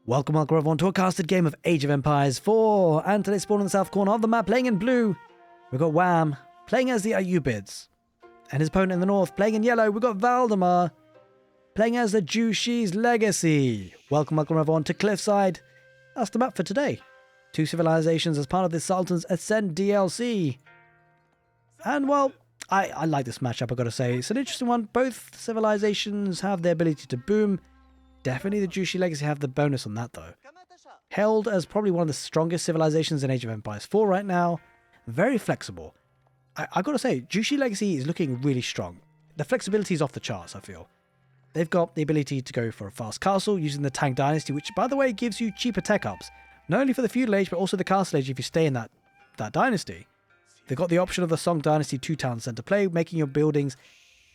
Welcome everyone to a casted game of Age of Empires 4, and today spawned in the south corner of the map playing in blue, we've got Wham playing as the ayyubids, and his opponent in the north playing in yellow, we've got Valdemar playing as the Jushi's Legacy. Welcome everyone to Cliffside. That's the map for today. 2 civilizations as part of the Sultans Ascend DLC. And well, I like this matchup, I've got to say. It's an interesting one. Both civilizations have the ability to boom. Definitely the Jushi Legacy have the bonus on that though. Held as probably one of the strongest civilizations in Age of Empires 4 right now. Very flexible. I've got to say, Jushi Legacy is looking really strong. The flexibility is off the charts, I feel. They've got the ability to go for a fast castle using the Tang Dynasty, which by the way gives you cheaper tech ups. Not only for the Feudal Age, but also the Castle Age if you stay in that dynasty. They've got the option of the Song Dynasty 2-town center play, making your buildings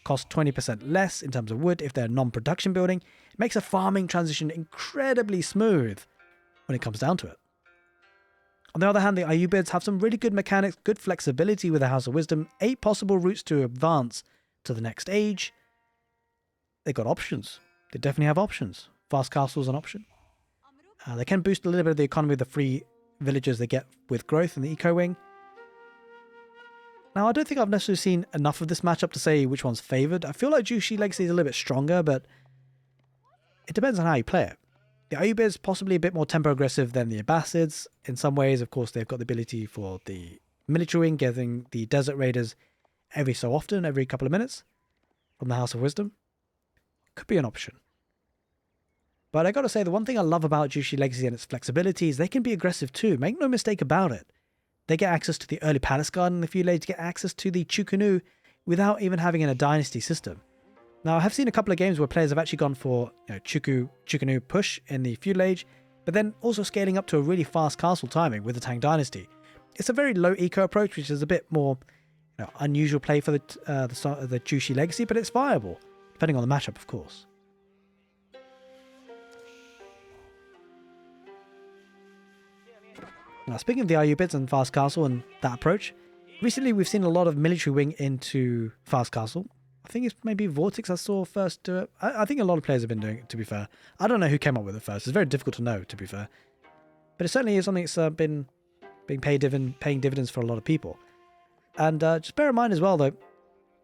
cost 20% less in terms of wood if they're a non-production building. It makes a farming transition incredibly smooth when it comes down to it. On the other hand, the ayyubids have some really good mechanics, good flexibility with the House of Wisdom, 8 possible routes to advance to the next age. They've got options. They definitely have options. Fast castle is an option. They can boost a little bit of the economy of the free villages they get with growth in the eco wing. Now, I don't think I've necessarily seen enough of this matchup to say which one's favoured. I feel like Jushi Legacy is a little bit stronger, but it depends on how you play it. The ayyubids possibly a bit more tempo aggressive than the Abbasids. In some ways, of course, they've got the ability for the military wing, getting the desert raiders every so often, every couple of minutes from the House of Wisdom. Could be an option. But I got to say, the one thing I love about Jushi Legacy and its flexibility is they can be aggressive too. Make no mistake about it. They get access to the early palace garden if you later to get access to the Chukunu without even having a dynasty system. Now, I have seen a couple of games where players have actually gone for Chukunu push in the Feudal Age, but then also scaling up to a really fast castle timing with the Tang Dynasty. It's a very low eco approach, which is a bit more unusual play for the Jushi Legacy, but it's viable, depending on the matchup, of course. Now, speaking of the ayyubids and fast castle and that approach, recently we've seen a lot of military wing into fast castle. I think it's maybe Vortex I saw first do it. I think a lot of players have been doing it, to be fair. I don't know who came up with it first. It's very difficult to know, to be fair. But it certainly is something that's been paying dividends for a lot of people. And just bear in mind as well, though,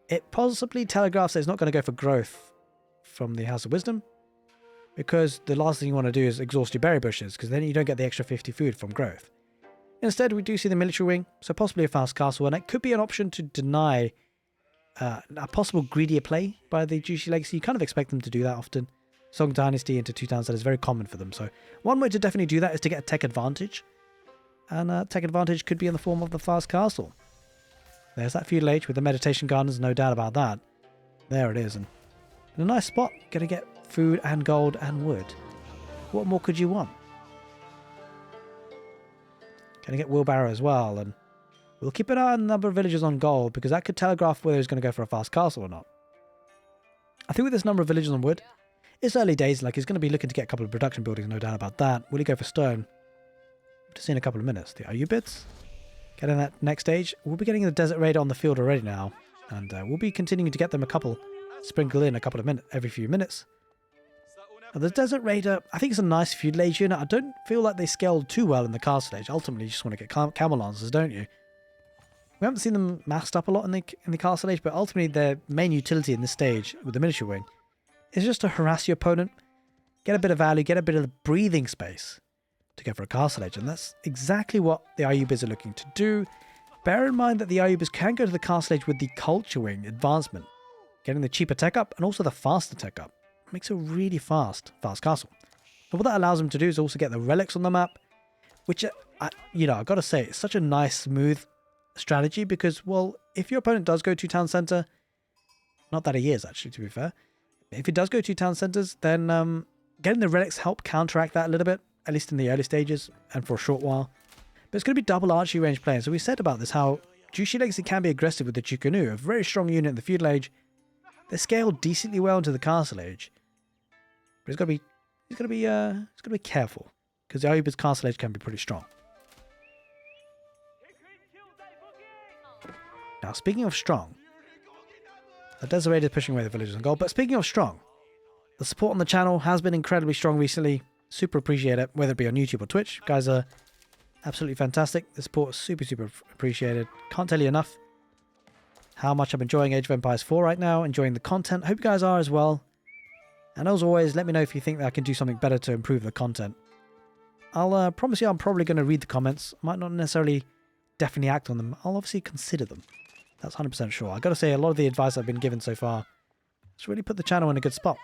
it possibly telegraphs that it's not going to go for growth from the House of Wisdom, because the last thing you want to do is exhaust your berry bushes, because then you don't get the extra 50 food from growth. Instead, we do see the military wing, so possibly a fast castle, and it could be an option to deny a possible greedier play by the Jushi Legacy. You kind of expect them to do that often. Song Dynasty into 2 towns, that is very common for them. So one way to definitely do that is to get a tech advantage. And tech advantage could be in the form of the fast castle. There's that Feudal Age with the meditation gardens, no doubt about that. There it is. And in a nice spot, going to get food and gold and wood. What more could you want? Going to get wheelbarrow as well, and we'll keep an eye on the number of villagers on gold, because that could telegraph whether he's going to go for a fast castle or not. I think with this number of villagers on wood, it's early days, like he's going to be looking to get a couple of production buildings, no doubt about that. Will he go for stone? We'll just see in a couple of minutes. The ayyubids, getting that next stage. We'll be getting the desert raider on the field already now, and we'll be continuing to get them sprinkle in a couple of minutes, every few minutes. Now, the Desert Raider, I think it's a nice Feudal Age unit. I don't feel like they scaled too well in the Castle Age. Ultimately, you just want to get Camel Lancers, don't you? We haven't seen them masked up a lot in the Castle Age, but ultimately their main utility in this stage with the military wing is just to harass your opponent, get a bit of value, get a bit of breathing space to go for a Castle Age. And that's exactly what the ayyubids are looking to do. Bear in mind that the ayyubids can go to the Castle Age with the Culture Wing advancement, getting the cheaper tech up and also the faster tech up. Makes a really fast castle. But what that allows them to do is also get the relics on the map, which, I've got to say, it's such a nice, smooth strategy because, well, if your opponent does go to town center, not that he is actually, to be fair, if he does go to town centers, then getting the relics help counteract that a little bit, at least in the early stages and for a short while. But it's going to be double archery range playing. So we said about this, how Jushi Legacy can be aggressive with the Chukunu, a very strong unit in the Feudal Age. They're scaled decently well into the Castle Age. But he's got to be careful, because the ayyubids Castle Age can be pretty strong. Now, speaking of strong, the Desert Raider is pushing away the villagers on gold. But speaking of strong, the support on the channel has been incredibly strong recently. Super appreciate it, whether it be on YouTube or Twitch. You guys are absolutely fantastic. The support is super, super appreciated. Can't tell you enough how much I'm enjoying Age of Empires 4 right now, enjoying the content. Hope you guys are as well. And as always, let me know if you think that I can do something better to improve the content. I'll promise you I'm probably going to read the comments. Might not necessarily definitely act on them. I'll obviously consider them. That's 100% sure. I got to say, a lot of the advice I've been given so far has really put the channel in a good spot.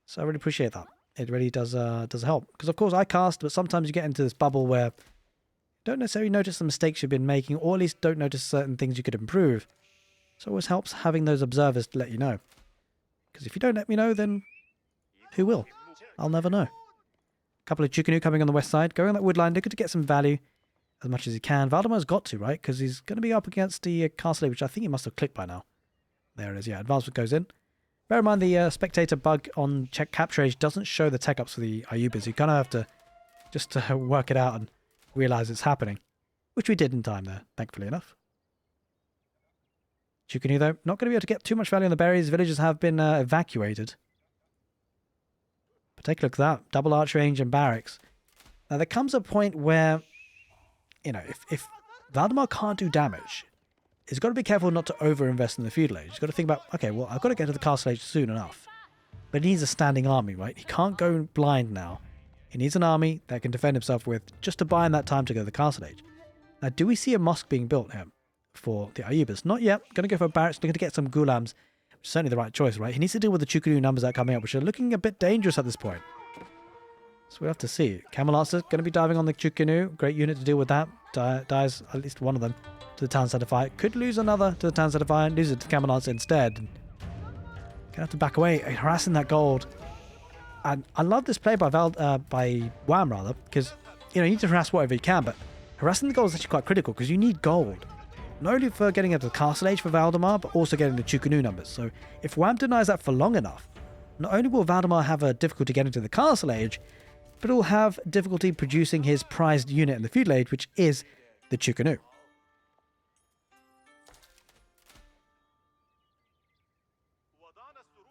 So I really appreciate that. It really does help. Because of course I cast, but sometimes you get into this bubble where you don't necessarily notice the mistakes you've been making, or at least don't notice certain things you could improve. So it always helps having those observers to let you know. Because if you don't let me know, then who will? I'll never know. A couple of Chukanu coming on the west side. Going on that wood line, looking to get some value as much as he can. Valdemar's got to, right? Because he's going to be up against the castle, which I think he must have clicked by now. There it is, yeah. Advancement goes in. Bear in mind the spectator bug on check capture age doesn't show the tech ups for the ayyubids. You kind of have to just work it out and realize it's happening. Which we did in time there, thankfully enough. Chukanu, though, not going to be able to get too much value on the berries. Villagers have been evacuated. But take a look at that. Double arch range and barracks. Now, there comes a point where, you know, if Valdemar can't do damage, he's got to be careful not to over-invest in the feudal age. He's got to think about, okay, well, I've got to get to the castle age soon enough. But he needs a standing army, right? He can't go blind now. He needs an army that can defend himself with just to buy him that time to go to the castle age. Now, do we see a mosque being built here for the ayyubids? Not yet. Going to go for barracks. Looking to get some gulams. Which is certainly the right choice, right? He needs to deal with the Chukanu numbers that are coming up, which are looking a bit dangerous at this point. So we'll have to see. Camel Lancer going to be diving on the Chukanu. Great unit to deal with that. Dies at least one of them to the town center fire. Could lose another to the town center fire and lose it to the Camel Lancer instead. Gonna have to back away, harassing that gold. And I love this play by Wham rather, because you know you need to harass whatever you can, but harassing the gold is actually quite critical because you need gold. Not only for getting into the castle age for Valdemar, but also getting the Chukanu numbers. So if Wham denies that for long enough, not only will Valdemar have a difficulty getting to the castle age, but he'll have difficulty producing his prized unit in the feudal age, which is the Chukanu.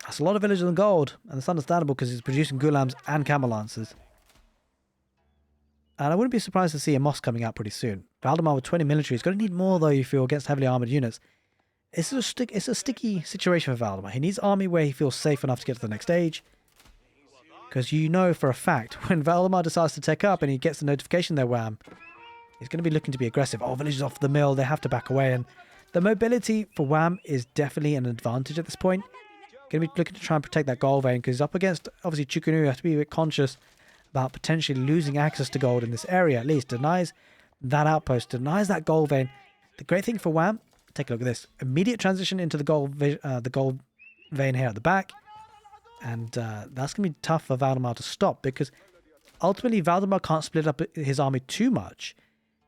That's a lot of villagers on gold, and it's understandable because he's producing gulams and camel lancers. And I wouldn't be surprised to see a mosque coming out pretty soon. Valdemar with 20 military is going to need more, though, you feel, against heavily armoured units. It's a sticky situation for Valdemar. He needs army where he feels safe enough to get to the next stage. Because you know for a fact, when Valdemar decides to take up and he gets the notification there, Wham, he's going to be looking to be aggressive. Oh, villagers off the mill, they have to back away. And the mobility for Wham is definitely an advantage at this point. Going to be looking to try and protect that gold vein because he's up against, obviously, Chukanu. You have to be a bit conscious about potentially losing access to gold in this area, at least. Denies that outpost, denies that gold vein. The great thing for Wham, take a look at this. Immediate transition into the gold vein here at the back. And that's going to be tough for Valdemar to stop because ultimately Valdemar can't split up his army too much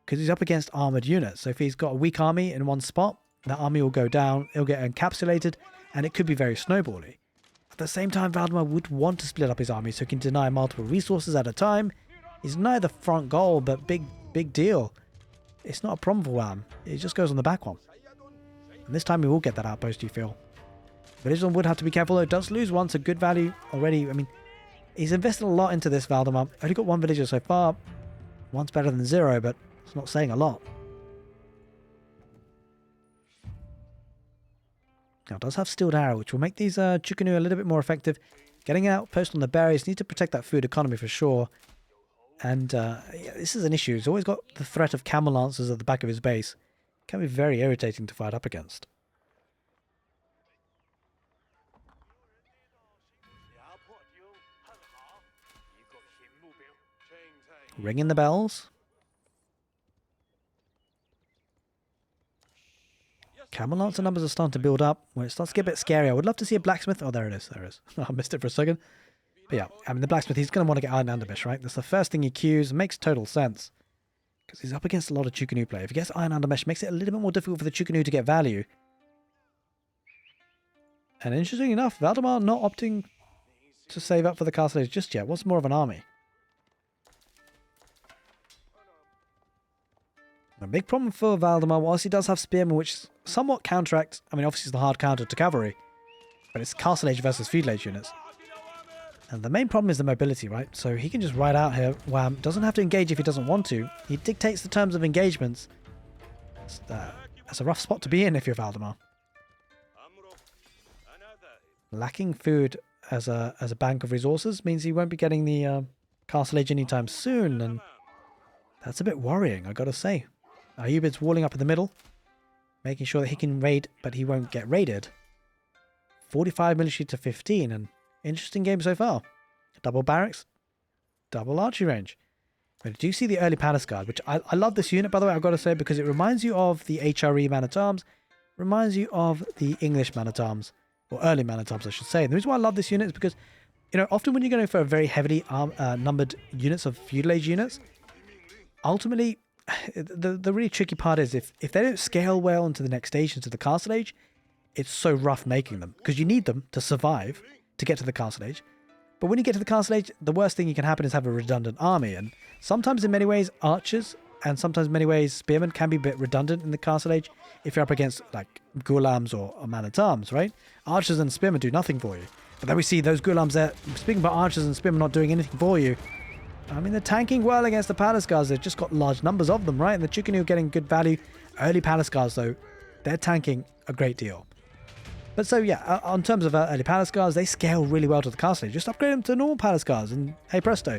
because he's up against armoured units. So if he's got a weak army in one spot, that army will go down, it'll get encapsulated, and it could be very snowbally. At the same time, Valdemar would want to split up his army so he can deny multiple resources at a time. He's denied the front goal, but big deal. It's not a problem for Wham. It just goes on the back one. And this time we will get that outpost, you feel. Villagers would have to be careful, though. It does lose one, so good value already. I mean, he's invested a lot into this, Valdemar. Only got one villager so far. One's better than zero, but it's not saying a lot. Now, it does have Steeled Arrow, which will make these Chukanu a little bit more effective. Getting out post on the berries, need to protect that food economy for sure. And yeah, this is an issue. He's always got the threat of camel lancers at the back of his base. Can be very irritating to fight up against. Ringing the bells. Camel Lancer numbers are starting to build up. When it starts to get a bit scary, I would love to see a blacksmith. Oh, there it is. There it is. I missed it for a second. But yeah, I mean, the blacksmith, he's going to want to get Iron Undermesh, right? That's the first thing he queues. Makes total sense. Because he's up against a lot of Chukanu play. If he gets Iron Undermesh, makes it a little bit more difficult for the Chukanu to get value. And interestingly enough, Valdemar not opting to save up for the castle age just yet. What's more of an army? A big problem for Valdemar, whilst he does have Spearmen, which somewhat counteracts, I mean, obviously it's the hard counter to cavalry, but it's Castle Age versus Feudal Age units. And the main problem is the mobility, right? So he can just ride out here. Wham. Doesn't have to engage if he doesn't want to. He dictates the terms of engagements. That's a rough spot to be in if you're Valdemar. Lacking food as a bank of resources means he won't be getting the castle age anytime soon, and that's a bit worrying, I gotta say. Ayyubids walling up in the middle, making sure that he can raid, but he won't get raided. 45 military to 15, and interesting game so far. Double barracks, double archery range. But do you see the early palace guard, which I love this unit, by the way, I've got to say, because it reminds you of the HRE man-at-arms, reminds you of the English man-at-arms, or early man-at-arms, I should say. And the reason why I love this unit is because, you know, often when you're going for a very heavily numbered units of feudal age units, ultimately, the really tricky part is if they don't scale well into the next stage, into the castle age, it's so rough making them, because you need them to survive to get to the castle age. But when you get to the castle age, the worst thing you can happen is have a redundant army. And sometimes in many ways, archers and sometimes in many ways, spearmen can be a bit redundant in the castle age if you're up against like ghulams or man-at-arms, right? Archers and spearmen do nothing for you. But then we see those ghulams there. Speaking about archers and spearmen not doing anything for you, I mean, they're tanking well against the palace guards. They've just got large numbers of them, right? And the Chukunu are getting good value. Early palace guards, though, they're tanking a great deal. But so, yeah, on terms of early palace guards, they scale really well to the castle age. Just upgrade them to normal palace guards, and hey presto,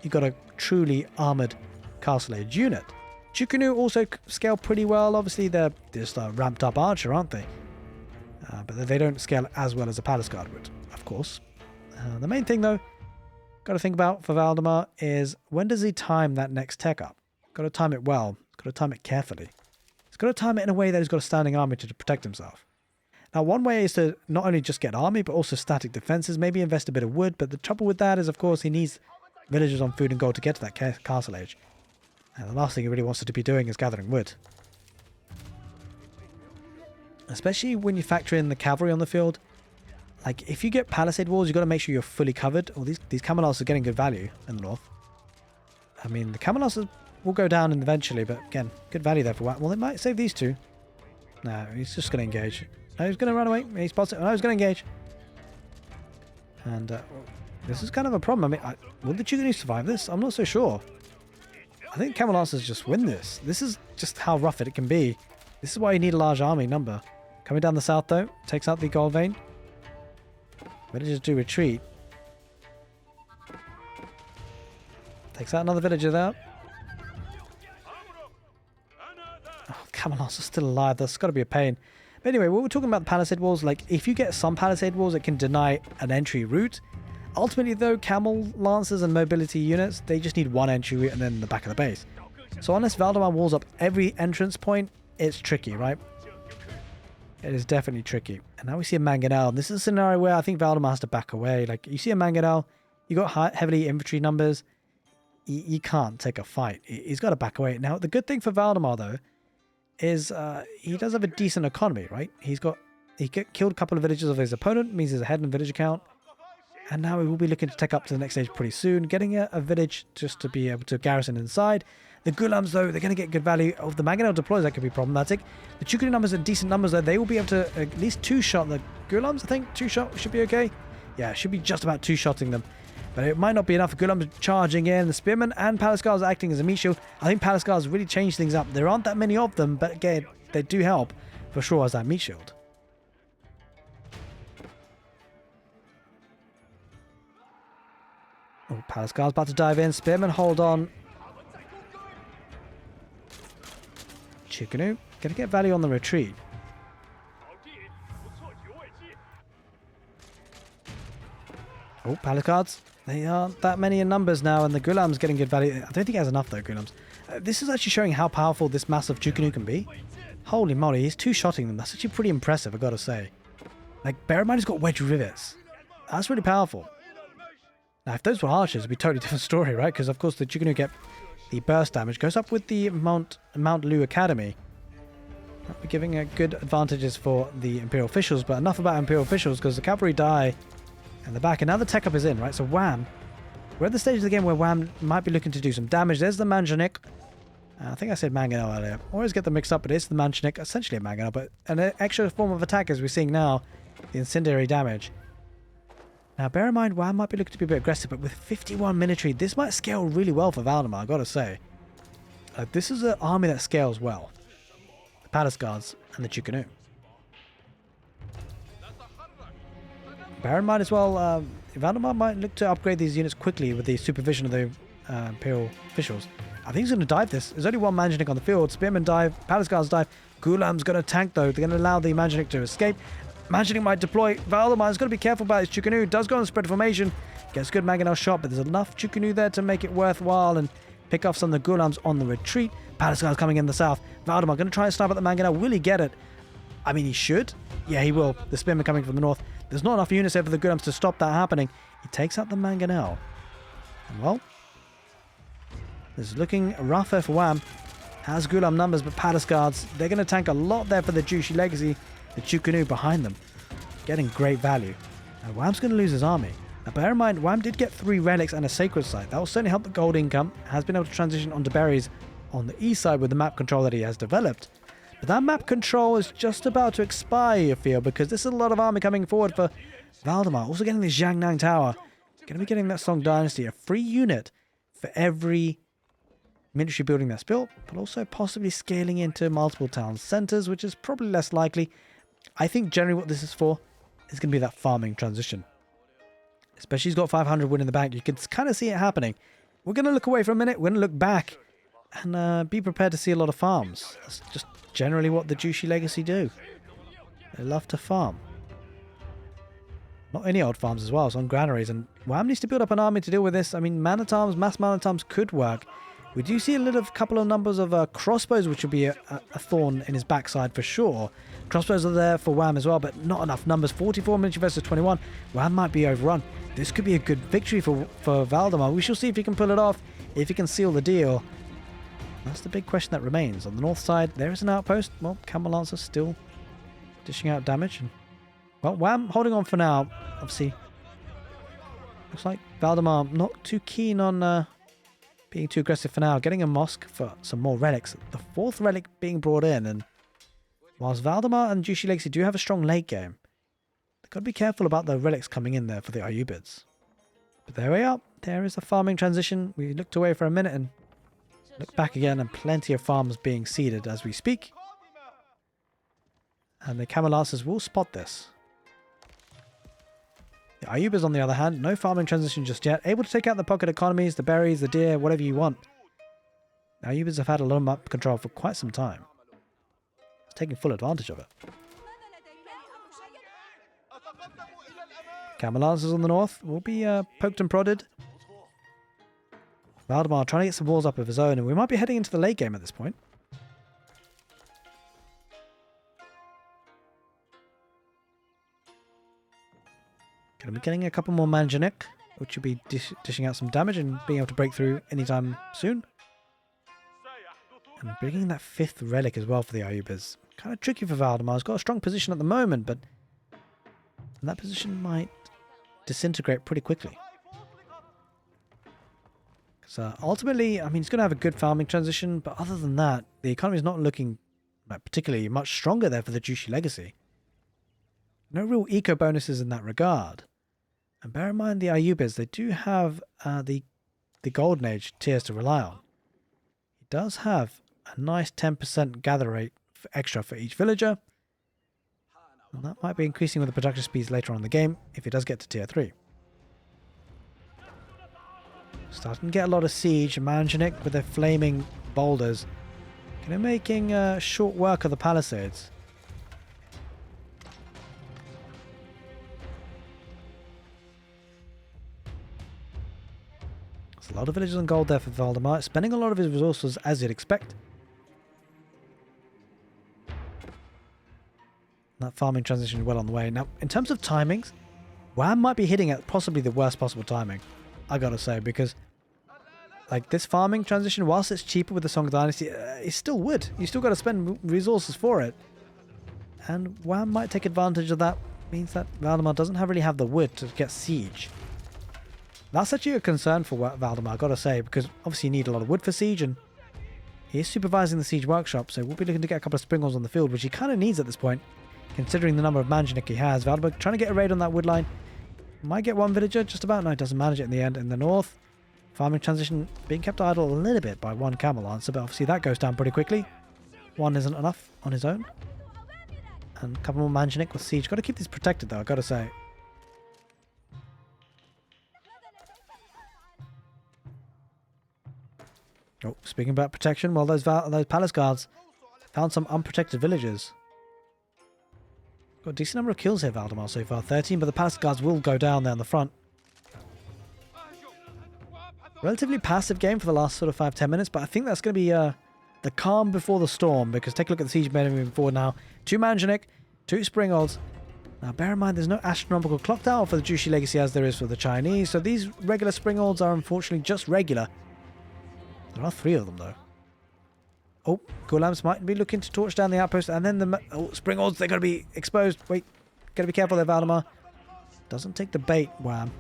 you've got a truly armoured castle age unit. Chukunu also scale pretty well. Obviously, they're just a ramped up archer, aren't they? But they don't scale as well as a palace guard would, of course. The main thing, though, got to think about for Valdemar is when does he time that next tech up? Got to time it well. Got to time it carefully. He's got to time it in a way that he's got a standing army to protect himself. Now, one way is to not only just get army, but also static defenses, maybe invest a bit of wood. But the trouble with that is, of course, he needs villagers on food and gold to get to that castle age. And the last thing he really wants to be doing is gathering wood. Especially when you factor in the cavalry on the field. Like, if you get palisade walls, you've got to make sure you're fully covered. Well, these Camelots are getting good value in the north. I mean, the Camelots will go down eventually, but again, good value there for what? Well, they might save these two. No, he's just going to engage. No, he's going to run away. He spots it. No, he's going to engage. And this is kind of a problem. I mean, will the Chukunu survive this? I'm not so sure. I think Camelots just win this. This is just how rough it can be. This is why you need a large army number. Coming down the south, though, takes out the gold vein. Villagers do retreat. Takes out another villager there. Oh, Camelots are still alive. That's got to be a pain. But anyway, what we're talking about the palisade walls, like if you get some palisade walls, it can deny an entry route. Ultimately, though, camel lancers and mobility units, they just need one entry route and then the back of the base. So unless Valdemar walls up every entrance point, it's tricky, right? It is definitely tricky. And now we see a mangonel. This is a scenario where I think Valdemar has to back away. Like, you see a mangonel, you got heavily infantry numbers, you can't take a fight. He's got to back away. Now, the good thing for Valdemar, though, is he does have a decent economy, right? He killed a couple of villages of his opponent, means he's ahead in village account. And now we will be looking to take up to the next stage pretty soon, getting a village just to be able to garrison inside. The Ghulams, though, they're going to get good value. Of the mangonel deploys, that could be problematic. The Chukunu numbers are decent numbers, though. They will be able to at least two-shot the Ghulams, I think. Two-shot should be okay. Yeah, it should be just about two-shotting them. But it might not be enough. Ghulams charging in. The Spearmen and Palace Guards are acting as a meat shield. I think Palace Guards really changed things up. There aren't that many of them, but again, they do help for sure as that meat shield. Oh, Palace Guards about to dive in. Spearmen hold on. Chukunu gonna get value on the retreat. Oh, Palace Guards. They aren't that many in numbers now, and the Ghulams getting good value. I don't think he has enough though, Ghulams. This is actually showing how powerful this massive Chukunu can be. Holy moly, he's two-shotting them. That's actually pretty impressive, I've got to say. Like, bear in mind he's got wedge rivets. That's really powerful. Now, if those were archers, it'd be a totally different story, right? Because, of course, the Chukunu get the burst damage. Goes up with the Mount Lu Academy. That'll be giving good advantages for the Imperial officials. But enough about Imperial officials, because the cavalry die in the back. And now the tech up is in, right? So Wham. We're at the stage of the game where Wham might be looking to do some damage. There's the Manjanik. I think I said mangonel earlier. Always get them mixed up, but it's the Manjanik. Essentially a mangonel, but an extra form of attack as we're seeing now. The incendiary damage. Now, bear in mind, Wham might be looking to be a bit aggressive, but with 51 military, this might scale really well for Valdemar, I gotta say. This is an army that scales well. The Palace Guards and the Chukanu. Bear in mind as well, Valdemar might look to upgrade these units quickly with the supervision of the Imperial officials. I think he's going to dive this. There's only one Manjanik on the field. Spearmen dive, Palace Guards dive. Gulam's going to tank though. They're going to allow the Manjanik to escape. Manjanik might deploy. Valdemar's got to be careful about his Chukanu. Does go on the spread formation. Gets good Mangonel shot, but there's enough Chukanu there to make it worthwhile and pick off some of the Gulams on the retreat. Palace Guards coming in the south. Valdemar going to try and snipe at the Mangonel. Will he get it? I mean, he should. Yeah, he will. The Spearmen coming from the north. There's not enough units there for the Gulams to stop that happening. He takes out the Mangonel. And well, this is looking rougher for Wham. Has Gulam numbers, but Palace Guards, they're going to tank a lot there for the Jushi Legacy. The Chukanu behind them, getting great value. Now, Wham's going to lose his army. Now, bear in mind, Wham did get 3 relics and a sacred site. That will certainly help the gold income. Has been able to transition onto berries on the east side with the map control that he has developed. But that map control is just about to expire, you feel, because this is a lot of army coming forward for Valdemar. Also getting the Jiangnang Tower. Going to be getting that Song Dynasty, a free unit for every military building that's built, but also possibly scaling into multiple town centers, which is probably less likely. I think generally what this is for is going to be that farming transition. Especially he's got 500 wood in the bank. You can kind of see it happening. We're going to look away for a minute. We're going to look back and be prepared to see a lot of farms. That's just generally what the Jushi Legacy do. They love to farm. Not any old farms as well, so on granaries. And Wham needs to build up an army to deal with this. I mean, man-at-arms, mass man-at-arms could work. We do see a little couple of numbers of crossbows, which will be a thorn in his backside for sure. Crossbows are there for Wham as well, but not enough numbers. 44 military versus 21. Wham might be overrun. This could be a good victory for Valdemar. We shall see if he can pull it off, if he can seal the deal. That's the big question that remains. On the north side, there is an outpost. Well, Camel Lancer still dishing out damage. And, well, Wham holding on for now. Obviously, looks like Valdemar not too keen on being too aggressive for now. Getting a mosque for some more relics. The 4th relic being brought in. And whilst Valdemar and Jushi Legacy do have a strong late game, they've got to be careful about the relics coming in there for the ayyubids. But there we are. There is a farming transition. We looked away for a minute and look back again, and plenty of farms being seeded as we speak. And the Camel Lancers will spot this. The ayyubids, on the other hand, no farming transition just yet. Able to take out the pocket economies, the berries, the deer, whatever you want. The ayyubids have had a lot of map control for quite some time. It's taking full advantage of it. Camel Lancers on the north will be poked and prodded. Valdemar trying to get some walls up of his own, and we might be heading into the late game at this point. Going to be getting a couple more Manjanik, which will be dishing out some damage and being able to break through anytime soon. And bringing that 5th relic as well for the ayyubids. Kind of tricky for Valdemar. He's got a strong position at the moment, but that position might disintegrate pretty quickly. So ultimately, I mean, he's going to have a good farming transition, but other than that, the economy is not looking particularly much stronger there for the Jushi Legacy. No real eco bonuses in that regard. And bear in mind the ayyubids, they do have the Golden Age tiers to rely on. He does have a nice 10% gather rate extra for each villager. And that might be increasing with the production speeds later on in the game if he does get to tier 3. Starting to get a lot of siege. Manjanik with their flaming boulders. Kind of making short work of the palisades. There's a lot of villages on gold there for Valdemar. Spending a lot of his resources as you'd expect. That farming transition is well on the way. Now, in terms of timings, Wham might be hitting at possibly the worst possible timing. I gotta say, because like this farming transition, whilst it's cheaper with the Song Dynasty, it's still wood. You still got to spend resources for it. And Wham might take advantage of that. Means that Valdemar doesn't really have the wood to get siege. That's actually a concern for Valdemar, I gotta say, because obviously you need a lot of wood for siege, and he is supervising the siege workshop, so we'll be looking to get a couple of springles on the field, which he kind of needs at this point, considering the number of Manjanik he has. Valdemar trying to get a raid on that wood line. Might get one villager, just about. No, it doesn't manage it in the end. In the north, farming transition being kept idle a little bit by one camel lancer, but obviously that goes down pretty quickly. One isn't enough on his own. And a couple more Manjanik with siege. Got to keep these protected though, I got to say. Oh, speaking about protection, well, those palace guards found some unprotected villagers. Got a decent number of kills here, Valdemar, so far. 13, but the palace guards will go down there on the front. Relatively passive game for the last sort of 5-10 minutes, but I think that's going to be the calm before the storm, because take a look at the siege men moving forward now. 2 Manjanik, 2 Springolds. Now, bear in mind, there's no astronomical clock tower for the Jushi Legacy as there is for the Chinese, so these regular Springolds are unfortunately just regular. There are 3 of them, though. Oh, Ghulams might be looking to torch down the outpost, and then the Springolds, they're going to be exposed. Wait, got to be careful there, Valdemar. Doesn't take the bait, wham.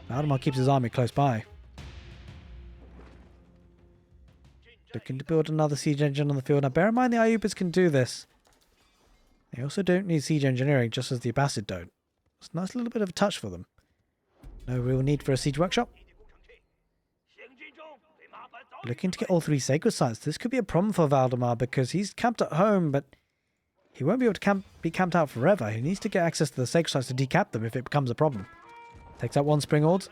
Valdemar keeps his army close by. Looking to build another siege engine on the field. Now, bear in mind the ayyubids can do this. They also don't need siege engineering, just as the Abbasid don't. It's a nice little bit of a touch for them. No real need for a siege workshop. Looking to get all 3 sacred sites. This could be a problem for Valdemar because he's camped at home, but he won't be able to be camped out forever. He needs to get access to the sacred sites to decap them if it becomes a problem. Takes out 1 Springald.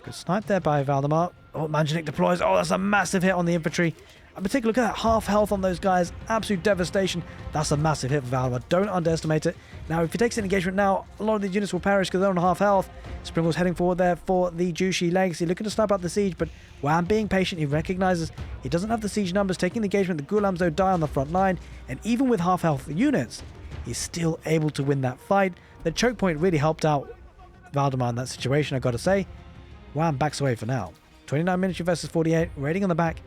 Good snipe there by Valdemar. Oh, Manjanik deploys. Oh, that's a massive hit on the infantry. But take a look at that. Half health on those guys. Absolute devastation. That's a massive hit for Valdemar. Don't underestimate it. Now, if he takes an engagement now, a lot of these units will perish because they're on half health. Springald's heading forward there for the Jushi Legacy, looking to snipe out the siege, but Wham being patient, he recognizes he doesn't have the siege numbers, taking the engagement. The Ghulams, though, die on the front line, and even with half health units, he's still able to win that fight. The choke point really helped out Valdemar in that situation, I gotta say. Wham backs away for now. 29 military versus 48, raiding on the back.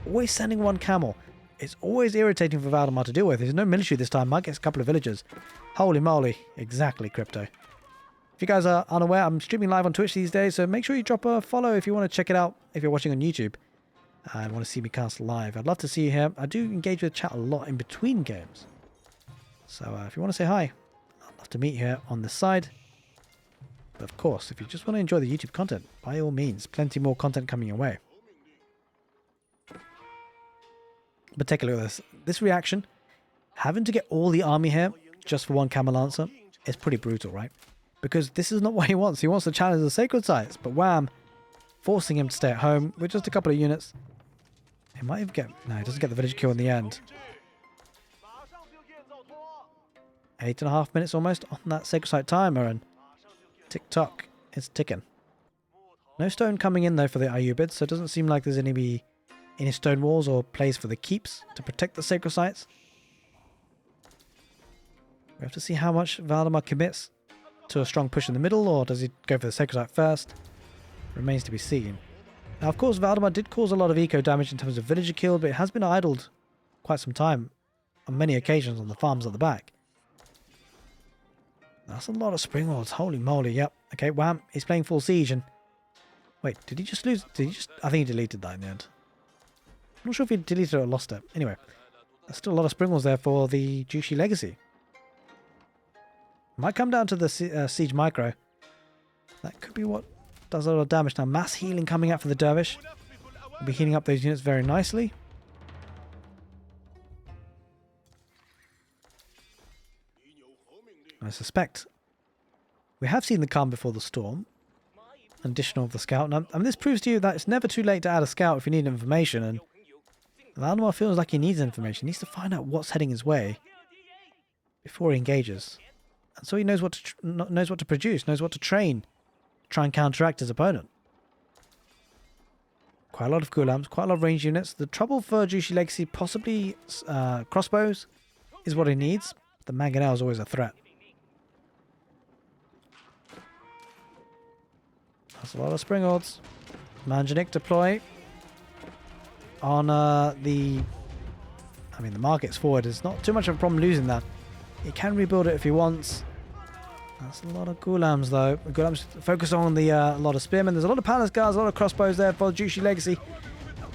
Always sending 1 camel. It's always irritating for Valdemar to deal with. There's no military this time. Might get a couple of villagers. Holy moly. Exactly, Crypto. If you guys are unaware, I'm streaming live on Twitch these days, so make sure you drop a follow if you want to check it out, if you're watching on YouTube and want to see me cast live. I'd love to see you here. I do engage with chat a lot in between games. So if you want to say hi, I'd love to meet you here on this side. But of course, if you just want to enjoy the YouTube content, by all means, plenty more content coming your way. But take a look at this. This reaction, having to get all the army here just for 1 camel lancer, is pretty brutal, right? Because this is not what he wants. He wants to challenge the sacred sites. But wham, forcing him to stay at home with just a couple of units. He might even get... No, he doesn't get the village kill in the end. 8.5 minutes almost on that sacred site timer, and tick-tock, it's ticking. No stone coming in, though, for the ayyubids, so it doesn't seem like there's any stone walls or place for the keeps to protect the sacred sites. We have to see how much Valdemar commits to a strong push in the middle, or does he go for the sacred site first? Remains to be seen. Now, of course, Valdemar did cause a lot of eco damage in terms of villager kill, but it has been idled quite some time on many occasions on the farms at the back. That's a lot of Springolds. Holy moly, yep. Okay, wham, he's playing full siege, and... Wait, did he just lose? Did he just... I think he deleted that in the end. I'm not sure if he deleted it or lost it. Anyway, there's still a lot of Springolds there for the Jushi Legacy. Might come down to the siege micro. That could be what does a lot of damage. Now, mass healing coming out for the Dervish. We'll be healing up those units very nicely. I suspect we have seen the calm before the storm. Additional of the scout. Now, I mean, this proves to you that it's never too late to add a scout if you need information, and Valdemar feels like he needs information. He needs to find out what's heading his way before he engages. And so he knows what to produce, knows what to train, try and counteract his opponent. Quite a lot of Ghulams, quite a lot of range units. The trouble for Jushi Legacy, possibly crossbows, is what he needs. The mangonel is always a threat. That's a lot of Springolds. Manjanik deploy on the markets forward. It's not too much of a problem losing that. He can rebuild it if he wants. That's a lot of Ghulams, though. The Ghulams focus on the a lot of spearmen. There's a lot of palace guards, a lot of crossbows there for Jushi Legacy.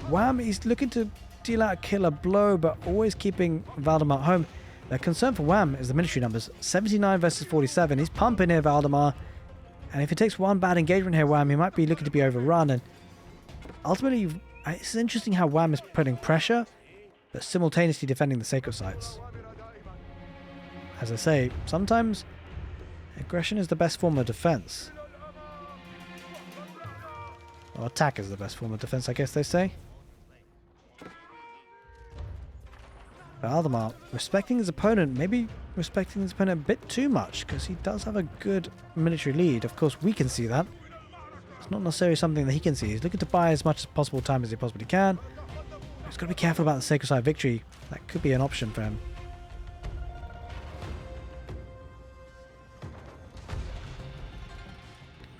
Wham! He's looking to deal out a killer blow, but always keeping Valdemar at home. The concern for Wham is the military numbers. 79 versus 47. He's pumping here, Valdemar. And if he takes one bad engagement here, Wham, he might be looking to be overrun. And ultimately, it's interesting how Wham is putting pressure, but simultaneously defending the sacred sites. As I say, sometimes aggression is the best form of defense. Or attack is the best form of defense, I guess they say. Valdemar, respecting his opponent, maybe respecting his opponent a bit too much, because he does have a good military lead. Of course, we can see that. It's not necessarily something that he can see. He's looking to buy as much as possible time as he possibly can. He's got to be careful about the sacred side victory. That could be an option for him.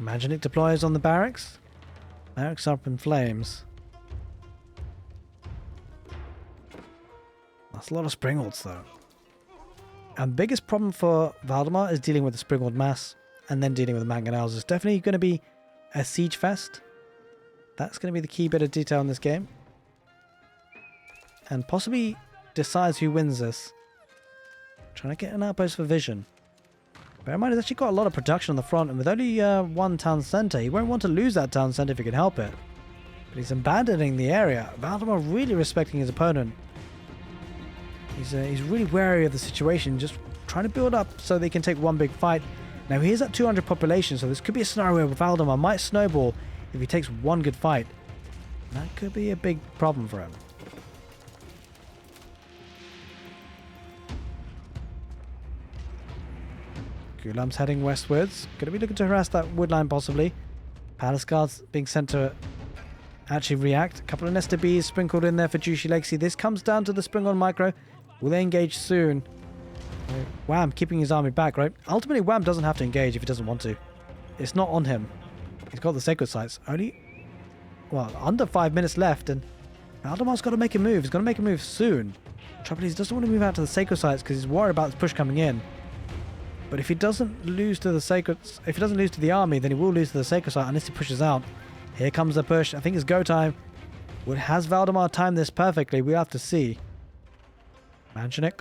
Imagine it deploys on the barracks. Barracks up in flames. That's a lot of springalds though. And the biggest problem for Valdemar is dealing with the springald mass and then dealing with the mangonels. It's definitely going to be a siege fest. That's going to be the key bit of detail in this game. And possibly decides who wins this. Trying to get an outpost for vision. Bear in mind, he's actually got a lot of production on the front, and with only one town centre, he won't want to lose that town centre if he can help it. But he's abandoning the area. Valdemar really respecting his opponent. He's really wary of the situation, just trying to build up so they can take one big fight. Now, he is at 200 population, so this could be a scenario where Valdemar might snowball if he takes one good fight. That could be a big problem for him. Gulam's heading westwards. Going to be looking to harass that wood line possibly. Palace guards being sent to actually react. A couple of Nesta Bees sprinkled in there for Juicy Legacy. This comes down to the Springal Micro. Will they engage soon? Wham keeping his army back, right? Ultimately, Wham doesn't have to engage if he doesn't want to. It's not on him. He's got the sacred sites. Only, well, under 5 minutes left, and Valdemar's got to make a move. He's got to make a move soon. Trouble is, he doesn't want to move out to the sacred sites because he's worried about this push coming in. But if he doesn't lose to the sacred, if he doesn't lose to the army, then he will lose to the sacred site unless he pushes out. Here comes the push. I think it's go time. Has Valdemar timed this perfectly? We have to see. Manjanik.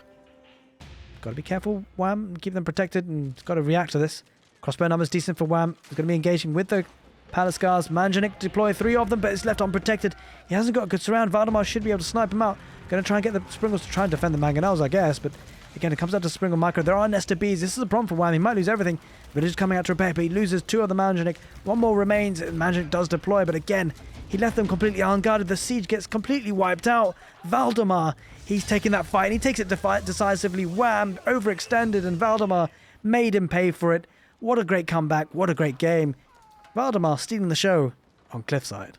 Got to be careful, Wham. Keep them protected and got to react to this. Crossbow numbers decent for Wham. He's going to be engaging with the Palace Guards. Manjanik deploy 3 of them, but it's left unprotected. He hasn't got a good surround. Valdemar should be able to snipe him out. Going to try and get the Springles to try and defend the Mangonels, I guess, but again, it comes down to Springal Micro. There are Nesta Bees. This is a problem for Wham. He might lose everything. Village is coming out to repair, but he loses 2 of the Manjanik. 1 more remains. Manjanik does deploy, but again, he left them completely unguarded. The siege gets completely wiped out. Valdemar, he's taking that fight, and he takes it decisively. Wham, overextended, and Valdemar made him pay for it. What a great comeback. What a great game. Valdemar stealing the show on Cliffside.